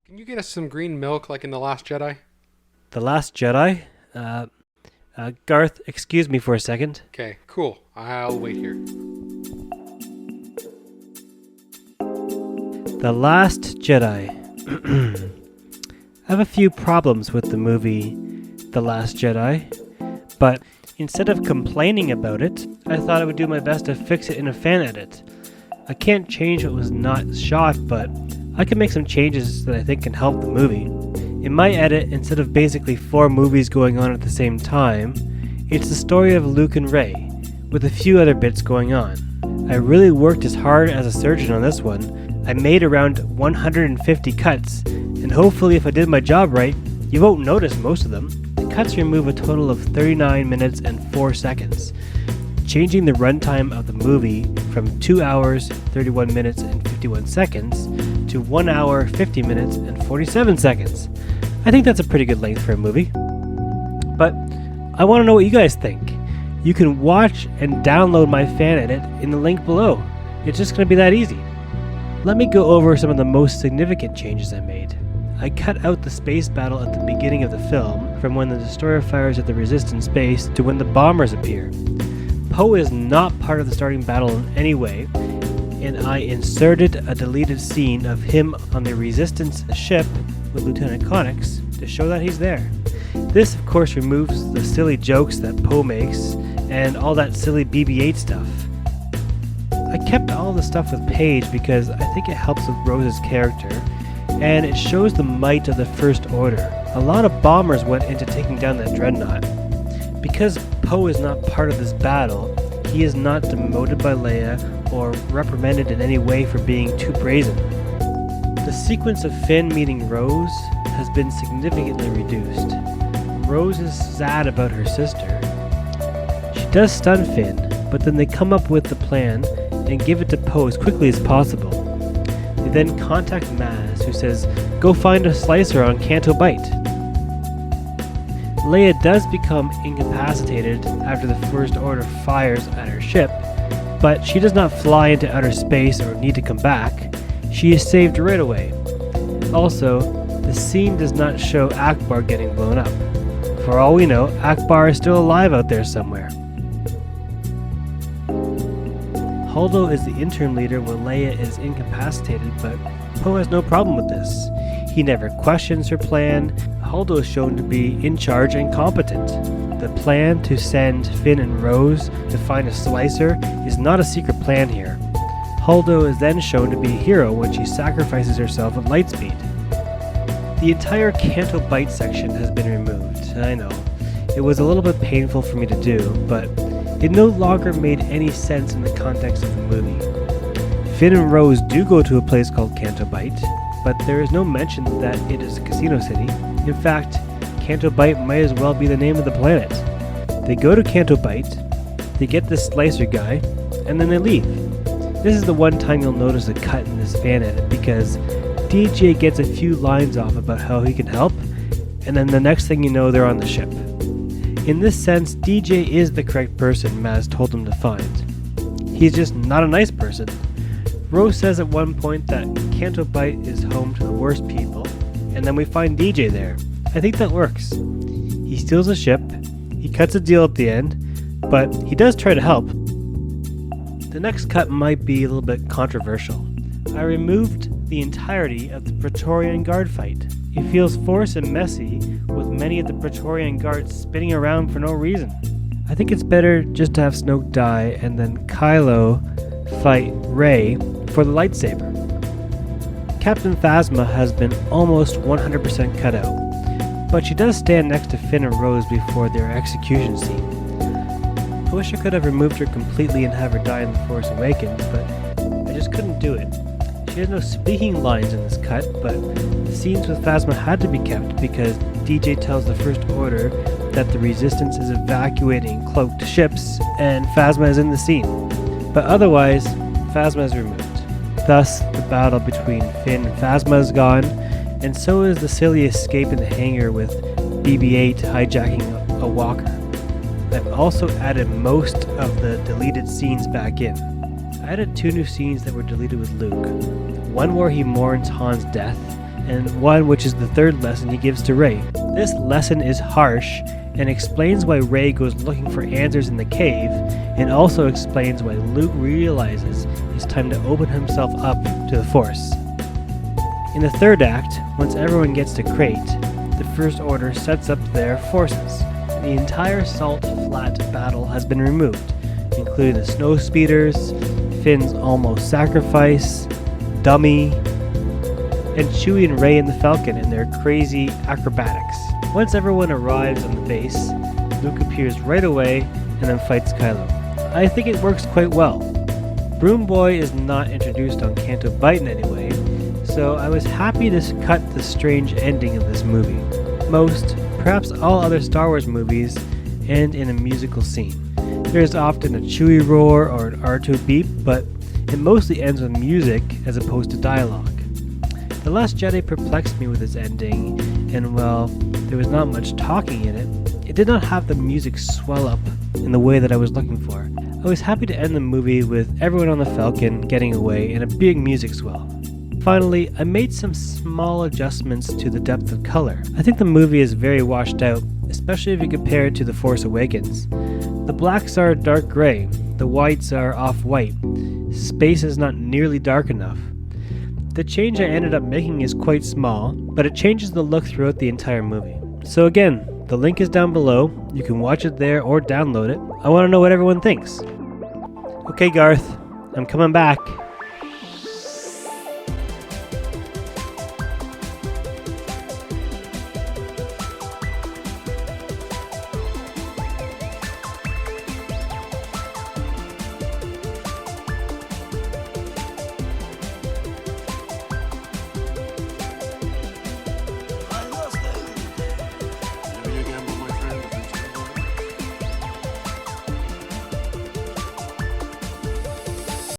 Can you get us some green milk like in The Last Jedi? The Last Jedi? Garth, excuse me for a second. Okay, cool. I'll wait here. The Last Jedi. I have a few problems with the movie The Last Jedi, but instead of complaining about it, I thought I would do my best to fix it in a fan edit. I can't change what was not shot, but I can make some changes that I think can help the movie. In my edit, instead of basically 4 movies going on at the same time, it's the story of Luke and Rey, with a few other bits going on. I really worked as hard as a surgeon on this one. I made around 150 cuts, and hopefully if I did my job right, you won't notice most of them. The cuts remove a total of 39 minutes and 4 seconds, changing the runtime of the movie from 2 hours, 31 minutes and 51 seconds to 1 hour, 50 minutes and 47 seconds. I think that's a pretty good length for a movie. But I want to know what you guys think. You can watch and download my fan edit in the link below. It's just going to be that easy. Let me go over some of the most significant changes I made. I cut out the space battle at the beginning of the film, from when the destroyer fires at the Resistance base to when the bombers appear. Poe is not part of the starting battle in any way, and I inserted a deleted scene of him on the Resistance ship with Lieutenant Connix to show that he's there. This of course removes the silly jokes that Poe makes and all that silly BB-8 stuff. I kept all the stuff with Paige because I think it helps with Rose's character, and it shows the might of the First Order. A lot of bombers went into taking down that dreadnought. Because Poe is not part of this battle, he is not demoted by Leia or reprimanded in any way for being too brazen. The sequence of Finn meeting Rose has been significantly reduced. Rose is sad about her sister. She does stun Finn, but then they come up with the plan and give it to Poe as quickly as possible. They then contact Maz, who says, "Go find a slicer on CANTO BIGHT." Leia does become incapacitated after the First Order fires at her ship, but she does not fly into outer space or need to come back. She is saved right away. Also, the scene does not show Akbar getting blown up. For all we know, Akbar is still alive out there somewhere. Holdo is the interim leader when Leia is incapacitated, but Poe has no problem with this. He never questions her plan. Holdo is shown to be in charge and competent. The plan to send Finn and Rose to find a slicer is not a secret plan here. Holdo is then shown to be a hero when she sacrifices herself at lightspeed. The entire CANTO BIGHT section has been removed. I know. It was a little bit painful for me to do, but it no longer made any sense in the context of the movie. Finn and Rose do go to a place called CANTO BIGHT, but there is no mention that it is a casino city. In fact, CANTO BIGHT might as well be the name of the planet. They go to CANTO BIGHT, they get this slicer guy, and then they leave. This is the one time you'll notice a cut in this fan edit, because DJ gets a few lines off about how he can help, and then the next thing you know they're on the ship. In this sense, DJ is the correct person Maz told him to find. He's just not a nice person. Rose says at one point that CANTO BIGHT is home to the worst people, and then we find DJ there. I think that works. He steals a ship, he cuts a deal at the end, but he does try to help. The next cut might be a little bit controversial. I removed the entirety of the Praetorian Guard fight. It feels forced and messy, with many of the Praetorian Guards spinning around for no reason. I think it's better just to have Snoke die and then Kylo fight Rey for the lightsaber. Captain Phasma has been almost 100% cut out, but she does stand next to Finn and Rose before their execution scene. I wish I could have removed her completely and have her die in The Force Awakens, but I just couldn't do it. She has no speaking lines in this cut, but the scenes with Phasma had to be kept because DJ tells the First Order that the Resistance is evacuating cloaked ships and Phasma is in the scene. But otherwise, Phasma is removed. Thus, the battle between Finn and Phasma is gone, and so is the silly escape in the hangar with BB-8 hijacking a walker. I've also added most of the deleted scenes back in. I added 2 new scenes that were deleted with Luke. One where he mourns Han's death, and one which is the third lesson he gives to Rey. This lesson is harsh and explains why Rey goes looking for answers in the cave, and also explains why Luke realizes it's time to open himself up to the Force. In the third act, once everyone gets to Crate, the First Order sets up their forces. The entire Salt Flat battle has been removed, including the snow speeders, Finn's almost sacrifice, Dummy, and Chewie and Rey and the Falcon in their crazy acrobatics. Once everyone arrives on the base, Luke appears right away and then fights Kylo. I think it works quite well. Broom Boy is not introduced on Canto Bight in any way, so I was happy to cut the strange ending of this movie. Most, perhaps all other Star Wars movies end in a musical scene. There's often a Chewie roar or an R2 beep, but it mostly ends with music as opposed to dialogue. The Last Jedi perplexed me with its ending, and while there was not much talking in it, it did not have the music swell up in the way that I was looking for. I was happy to end the movie with everyone on the Falcon getting away and a big music swell. Finally, I made some small adjustments to the depth of color. I think the movie is very washed out, especially if you compare it to The Force Awakens. The blacks are dark gray, the whites are off-white. Space is not nearly dark enough. The change I ended up making is quite small, but it changes the look throughout the entire movie. So again, the link is down below. You can watch it there or download it. I want to know what everyone thinks. Okay, Garth, I'm coming back.